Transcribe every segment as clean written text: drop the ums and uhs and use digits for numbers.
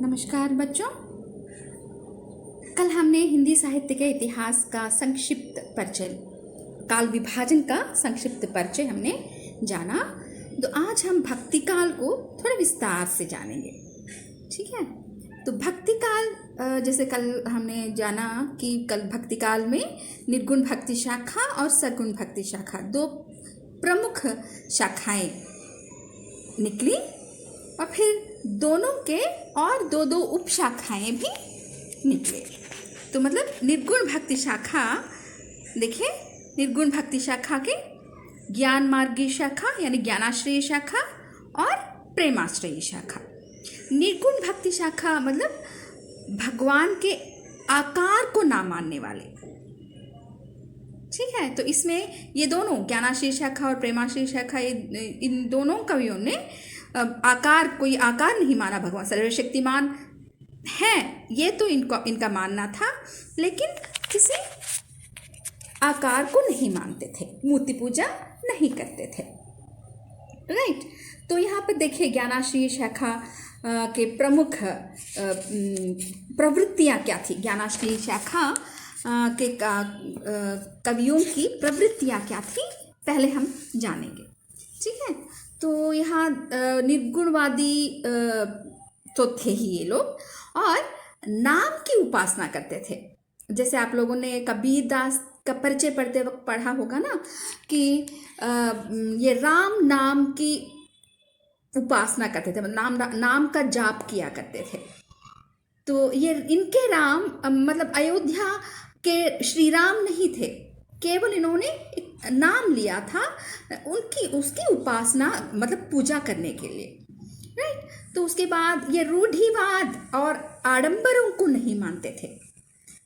नमस्कार बच्चों। कल हमने हिंदी साहित्य के इतिहास का संक्षिप्त परिचय, काल विभाजन का संक्षिप्त परिचय हमने जाना। तो आज हम भक्ति काल को थोड़ा विस्तार से जानेंगे। ठीक है, तो भक्ति काल जैसे कल हमने जाना कि कल भक्ति काल में निर्गुण भक्ति शाखा और सगुण भक्ति शाखा दो प्रमुख शाखाएं निकली और फिर दोनों के और दो दो उप शाखाएं भी निकले। तो मतलब निर्गुण भक्ति शाखा, देखिए निर्गुण भक्ति शाखा के ज्ञान मार्गी शाखा यानी ज्ञानाश्रयी शाखा और प्रेमाश्रयी शाखा। निर्गुण भक्ति शाखा मतलब भगवान के आकार को ना मानने वाले। ठीक है, तो इसमें ये दोनों ज्ञानाश्रयी शाखा और प्रेमाश्रयी शाखा, इन दोनों कवियों ने कोई आकार नहीं माना। भगवान सर्वशक्तिमान हैं ये तो इनका मानना था, लेकिन किसी आकार को नहीं मानते थे, मूर्ति पूजा नहीं करते थे। राइट, तो यहाँ पर देखिए ज्ञानाश्रयी शाखा के प्रमुख प्रवृत्तियाँ क्या थी। ज्ञानाश्रयी शाखा के कवियों की प्रवृत्तियाँ क्या थी पहले हम जानेंगे। ठीक है, तो यहाँ निर्गुणवादी तो थे ही ये लोग, और नाम की उपासना करते थे। जैसे आप लोगों ने कबीर दास का परिचय पढ़ते वक्त पढ़ा होगा ना कि ये राम नाम की उपासना करते थे, नाम का जाप किया करते थे। तो ये इनके राम मतलब अयोध्या के श्री राम नहीं थे, केवल इन्होंने नाम लिया था उसकी उपासना मतलब पूजा करने के लिए। राइट, तो उसके बाद ये रूढ़िवाद और आडंबरों को नहीं मानते थे।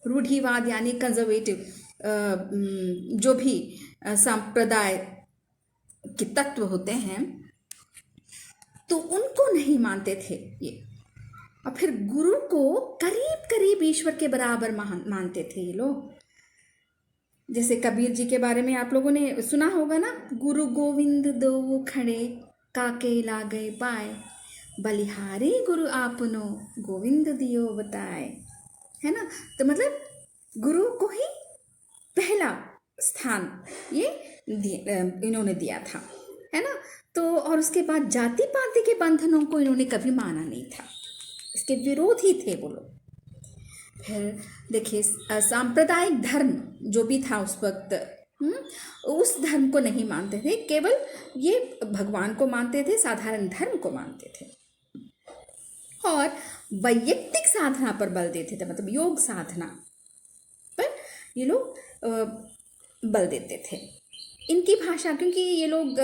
रूढ़िवाद यानी कंजर्वेटिव, जो भी सांप्रदाय के तत्व होते हैं तो उनको नहीं मानते थे ये। और फिर गुरु को करीब करीब ईश्वर के बराबर मानते थे ये लोग। जैसे कबीर जी के बारे में आप लोगों ने सुना होगा ना, गुरु गोविंद दो खड़े काके लागे पाए, बलिहारी गुरु आपनो गोविंद दियो बताए। है ना, तो मतलब गुरु को ही पहला स्थान ये इन्होंने दिया था। है ना, तो और उसके बाद जाति पाति के बंधनों को इन्होंने कभी माना नहीं था, इसके विरोधी थे वो लोग। फिर देखिए सांप्रदायिक धर्म जो भी था उस वक्त, उस धर्म को नहीं मानते थे, केवल ये भगवान को मानते थे, साधारण धर्म को मानते थे। और वैयक्तिक साधना पर बल देते थे, मतलब योग साधना पर ये लोग बल देते थे। इनकी भाषा, क्योंकि ये लोग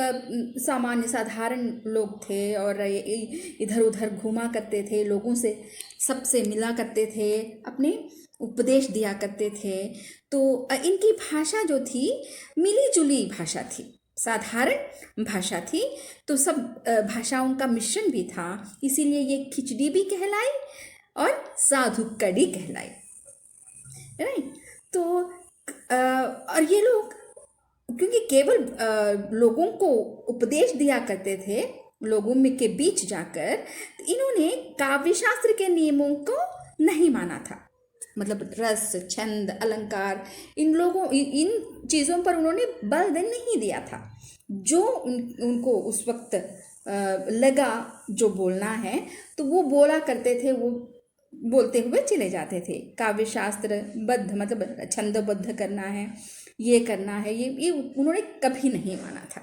सामान्य साधारण लोग थे और इधर उधर घूमा करते थे, लोगों से सबसे मिला करते थे, अपने उपदेश दिया करते थे, तो इनकी भाषा जो थी मिली जुली भाषा थी, साधारण भाषा थी। तो सब भाषाओं का मिश्रण भी था, इसीलिए ये खिचड़ी भी कहलाई और साधु कड़ी कहलाई। राइट, तो और ये लोग क्योंकि केवल लोगों को उपदेश दिया करते थे, लोगों में के बीच जाकर, तो इन्होंने काव्यशास्त्र के नियमों को नहीं माना था। मतलब रस, छंद, अलंकार, इन चीज़ों पर उन्होंने बल नहीं दिया था। जो उनको उस वक्त लगा जो बोलना है तो वो बोला करते थे, वो बोलते हुए चले जाते थे। काव्यशास्त्र बद्ध मतलब छंदबद्ध करना है, ये करना है, ये उन्होंने कभी नहीं माना था।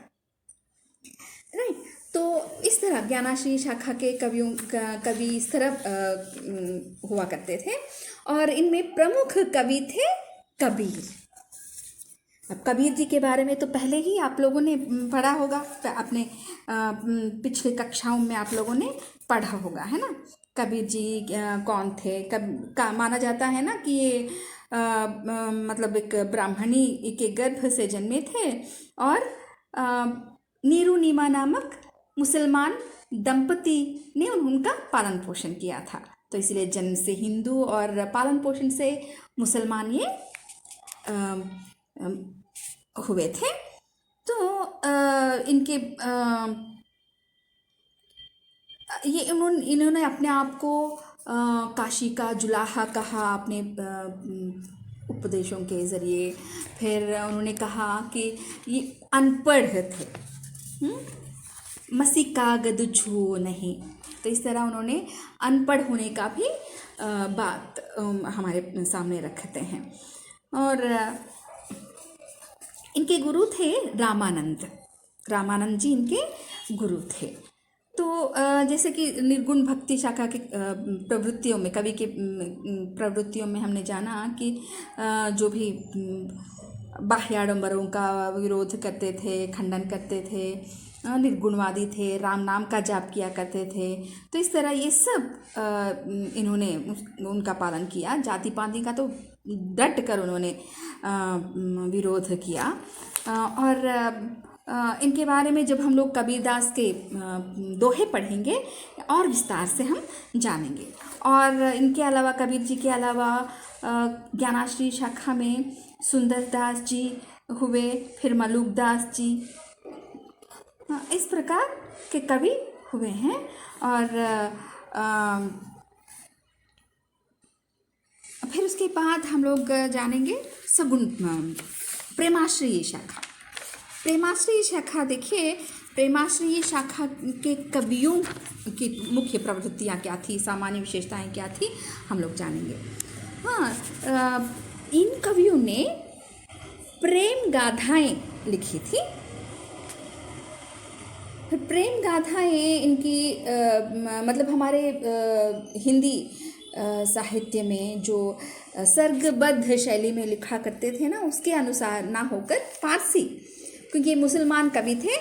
राइट, तो इस तरह ज्ञानाश्रयी शाखा के कवि इस तरह हुआ करते थे। और इनमें प्रमुख कवि थे कबीर। अब कबीर जी के बारे में तो पहले ही आप लोगों ने पढ़ा होगा, अपने पिछले कक्षाओं में आप लोगों ने पढ़ा होगा, है ना। कबीर जी कौन थे? माना जाता है ना कि ये मतलब एक ब्राह्मणी के गर्भ से जन्मे थे और नीरू नीमा नामक मुसलमान दंपति ने उनका पालन पोषण किया था। तो इसलिए जन्म से हिंदू और पालन पोषण से मुसलमान ये हुए थे। तो इनके ये इन्होंने अपने आप को काशी का जुलाहा कहा अपने उपदेशों के ज़रिए। फिर उन्होंने कहा कि ये अनपढ़ थे, मसी कागद छुओ नहीं। तो इस तरह उन्होंने अनपढ़ होने का भी बात हमारे सामने रखते हैं। और इनके गुरु थे रामानंद। रामानंद जी इनके गुरु थे। तो जैसे कि निर्गुण भक्ति शाखा के प्रवृत्तियों में, कवि के प्रवृत्तियों में हमने जाना कि जो भी बाह्य आडंबरों का विरोध करते थे, खंडन करते थे, निर्गुणवादी थे, राम नाम का जाप किया करते थे। तो इस तरह ये सब इन्होंने उनका पालन किया। जाति पाति का तो डट कर उन्होंने विरोध किया। और इनके बारे में जब हम लोग कबीरदास के दोहे पढ़ेंगे और विस्तार से हम जानेंगे। और इनके अलावा, कबीर जी के अलावा ज्ञानाश्री शाखा में सुंदरदास जी हुए, फिर मलुकदास जी, इस प्रकार के कवि हुए हैं। और फिर उसके बाद हम लोग जानेंगे सगुण प्रेमाश्री शाखा। प्रेमाश्री शाखा, देखिए प्रेमाश्री शाखा के कवियों की मुख्य प्रवृत्तियाँ क्या थी, सामान्य विशेषताएं क्या थी, हम लोग जानेंगे। इन कवियों ने प्रेम गाथाएं लिखी थी। प्रेम गाथाएं इनकी मतलब हमारे हिंदी साहित्य में जो सर्गबद्ध शैली में लिखा करते थे ना, उसके अनुसार ना होकर फारसी, क्योंकि ये मुसलमान कवि थे,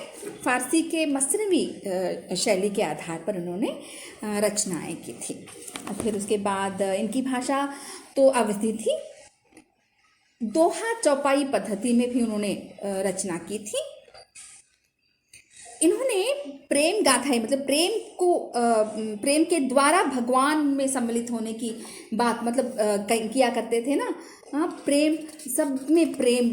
फारसी के मसनवी शैली के आधार पर उन्होंने रचनाएं की थी। और फिर उसके बाद इनकी भाषा तो अवधी थी। दोहा चौपाई पद्धति में भी उन्होंने रचना की थी। इन्होंने प्रेम गाथाएं, मतलब प्रेम के द्वारा भगवान में सम्मिलित होने की बात मतलब किया करते थे ना। प्रेम, सब में प्रेम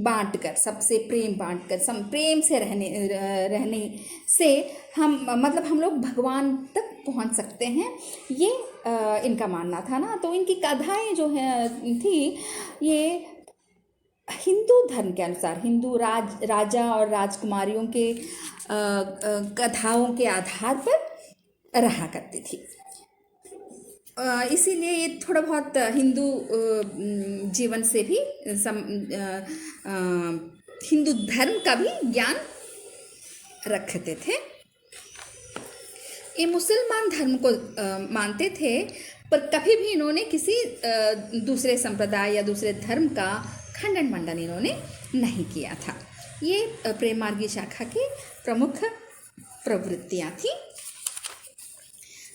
बांट कर, सबसे प्रेम बांट कर, प्रेम से रहने से हम लोग भगवान तक पहुंच सकते हैं, ये इनका मानना था ना। तो इनकी कथाएं जो है थी, ये हिंदू धर्म के अनुसार, हिंदू राजा और राजकुमारियों के कथाओं के आधार पर रहा करती थी। इसीलिए ये थोड़ा बहुत हिंदू जीवन से भी हिंदू धर्म का भी ज्ञान रखते थे। ये मुसलमान धर्म को मानते थे, पर कभी भी इन्होंने किसी दूसरे संप्रदाय या दूसरे धर्म का खंडन मंडन इन्होंने नहीं किया था। ये प्रेम मार्गी शाखा की प्रमुख प्रवृत्तियाँ थी।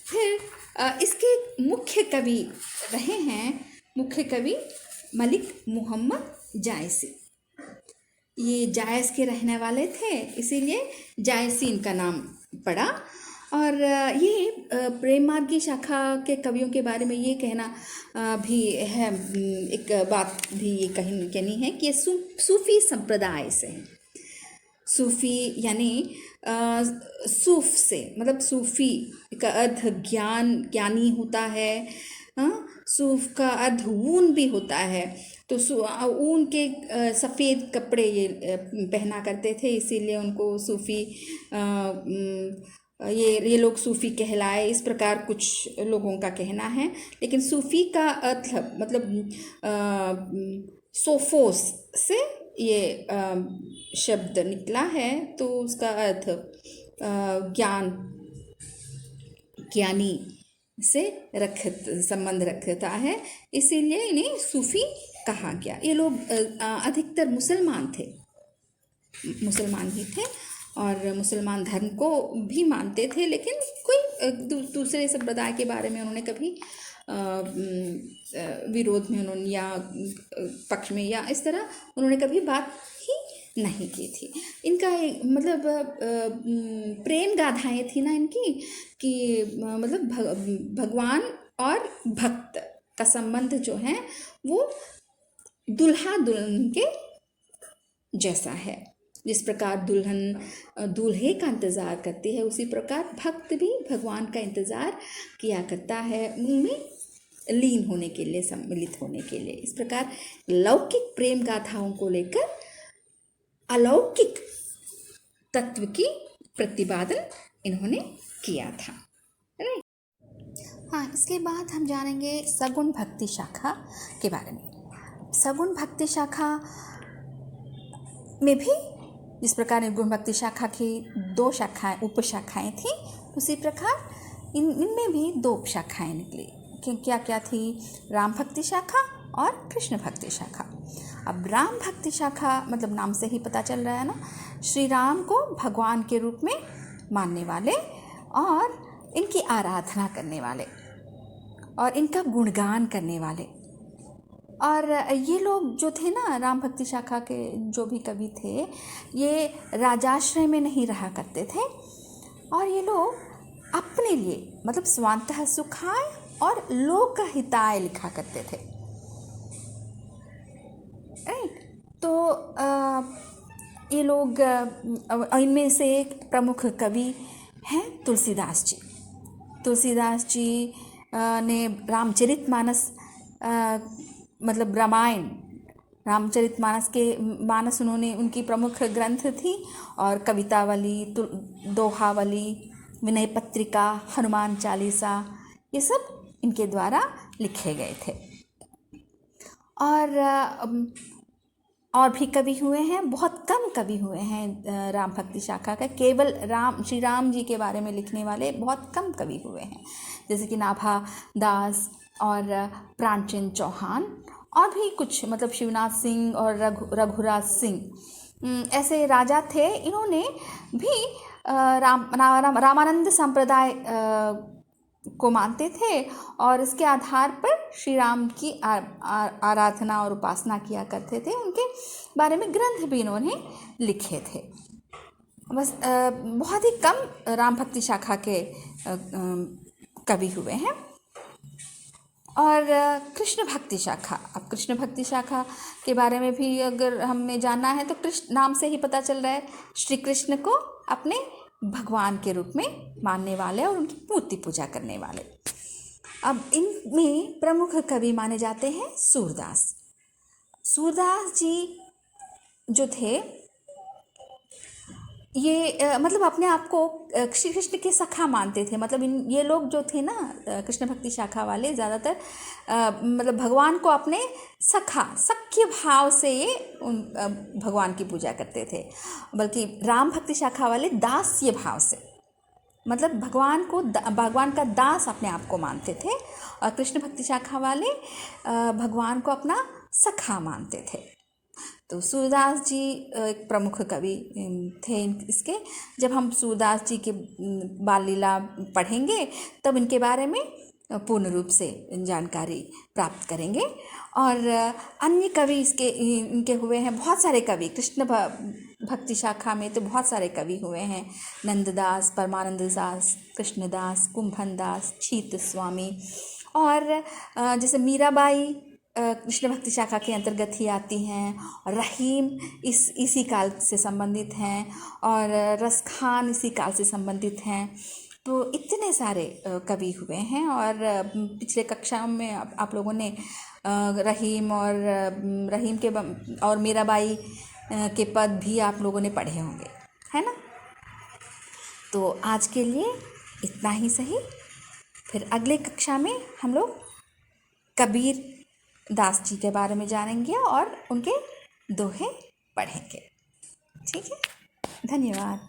फिर इसके मुख्य कवि रहे हैं, मुख्य कवि मलिक मोहम्मद जायसी। ये जायस के रहने वाले थे, इसीलिए जायसी इनका नाम पड़ा। और ये प्रेम मार्गी शाखा के कवियों के बारे में ये कहना भी है, एक बात भी ये कहनी है कि ये सूफ़ी संप्रदाय से हैं। सूफ़ी यानी सूफ़ से, मतलब सूफ़ी का अर्थ ज्ञानी होता है। सूफ़ का अर्थ ऊन भी होता है। तो ऊन के सफ़ेद कपड़े ये पहना करते थे, इसीलिए उनको सूफ़ी, ये लोग सूफ़ी कहलाए, इस प्रकार कुछ लोगों का कहना है। लेकिन सूफ़ी का अर्थ मतलब सोफोस से ये शब्द निकला है, तो उसका अर्थ ज्ञानी से संबंध रखता है, इसीलिए इन्हें सूफ़ी कहा गया। ये लोग अधिकतर मुसलमान भी थे और मुसलमान धर्म को भी मानते थे, लेकिन कोई दूसरे संप्रदाय के बारे में उन्होंने कभी विरोध में उन्होंने या पक्ष में या इस तरह उन्होंने कभी बात ही नहीं की थी। इनका मतलब प्रेम गाथाएं थी ना इनकी, कि मतलब भगवान और भक्त का संबंध जो है वो दुल्हा दुल्हन के जैसा है। जिस प्रकार दुल्हन दूल्हे का इंतज़ार करती है, उसी प्रकार भक्त भी भगवान का इंतज़ार किया करता है उनमें लीन होने के लिए, सम्मिलित होने के लिए। इस प्रकार लौकिक प्रेम गाथाओं को लेकर अलौकिक तत्व की प्रतिपादन इन्होंने किया था। राइट। हाँ, इसके बाद हम जानेंगे सगुण भक्ति शाखा के बारे में। सगुण भक्ति शाखा में भी जिस प्रकार निर्गुण भक्ति शाखा की 2 शाखाएं उपशाखाएं थी, उसी प्रकार इनमें भी 2 शाखाएं निकली। क्या क्या थी? राम भक्ति शाखा और कृष्ण भक्ति शाखा। अब राम भक्ति शाखा मतलब नाम से ही पता चल रहा है ना, श्री राम को भगवान के रूप में मानने वाले और इनकी आराधना करने वाले और इनका गुणगान करने वाले। और ये लोग जो थे ना, राम भक्ति शाखा के जो भी कवि थे, ये राजाश्रय में नहीं रहा करते थे और ये लोग अपने लिए मतलब स्वांतः सुखाय और लोक हिताय लिखा करते थे। राइट। तो ये लोग, इनमें से एक प्रमुख कवि हैं तुलसीदास जी। तुलसीदास जी ने रामचरितमानस मतलब रामायण, रामचरितमानस के मानस उन्होंने, उनकी प्रमुख ग्रंथ थी। और कवितावली, दोहावली, विनय पत्रिका, हनुमान चालीसा, ये सब इनके द्वारा लिखे गए थे। और भी कवि हुए हैं, बहुत कम कवि हुए हैं राम भक्ति शाखा का। केवल श्री राम जी के बारे में लिखने वाले बहुत कम कवि हुए हैं, जैसे कि नाभा दास और प्राणचंद चौहान और भी कुछ, मतलब शिवनाथ सिंह और रघुराज सिंह ऐसे राजा थे। इन्होंने भी रामानंद संप्रदाय को मानते थे और इसके आधार पर श्री राम की आराधना और उपासना किया करते थे। उनके बारे में ग्रंथ भी इन्होंने लिखे थे। बस बहुत ही कम राम भक्ति शाखा के कवि हुए हैं। और कृष्ण भक्ति शाखा, अब कृष्ण भक्ति शाखा के बारे में भी अगर हमें जानना है तो कृष्ण नाम से ही पता चल रहा है, श्री कृष्ण को अपने भगवान के रूप में मानने वाले और उनकी मूर्ति पूजा करने वाले। अब इनमें प्रमुख कवि माने जाते हैं सूरदास। सूरदास जी जो थे, ये मतलब अपने आप को श्री कृष्ण के सखा मानते थे। मतलब ये लोग जो थे ना, कृष्ण भक्ति शाखा वाले, ज़्यादातर मतलब भगवान को अपने सख्य भाव से ये भगवान की पूजा करते थे। बल्कि राम भक्ति शाखा वाले दास्य भाव से, मतलब भगवान का दास अपने आप को मानते थे। और कृष्ण भक्ति शाखा वाले भगवान को अपना सखा मानते थे। तो सूरदास जी एक प्रमुख कवि थे इसके। जब हम सूरदास जी के बाल लीला पढ़ेंगे तब इनके बारे में पूर्ण रूप से जानकारी प्राप्त करेंगे। और अन्य कवि इनके हुए हैं, बहुत सारे कवि कृष्ण भक्ति शाखा में तो बहुत सारे कवि हुए हैं। नंददास, परमानंद दास, कृष्णदास, कुंभन दास, छीत स्वामी। और जैसे मीराबाई कृष्ण भक्ति शाखा के अंतर्गत ही आती हैं। और रहीम इसी काल से संबंधित हैं और रसखान इसी काल से संबंधित हैं। तो इतने सारे कवि हुए हैं। और पिछले कक्षा में आप लोगों ने रहीम के और मीराबाई के पद भी आप लोगों ने पढ़े होंगे, है ना। तो आज के लिए इतना ही सही। फिर अगले कक्षा में हम लोग कबीर दास जी के बारे में जानेंगे और उनके दोहे पढ़ेंगे। ठीक है, धन्यवाद।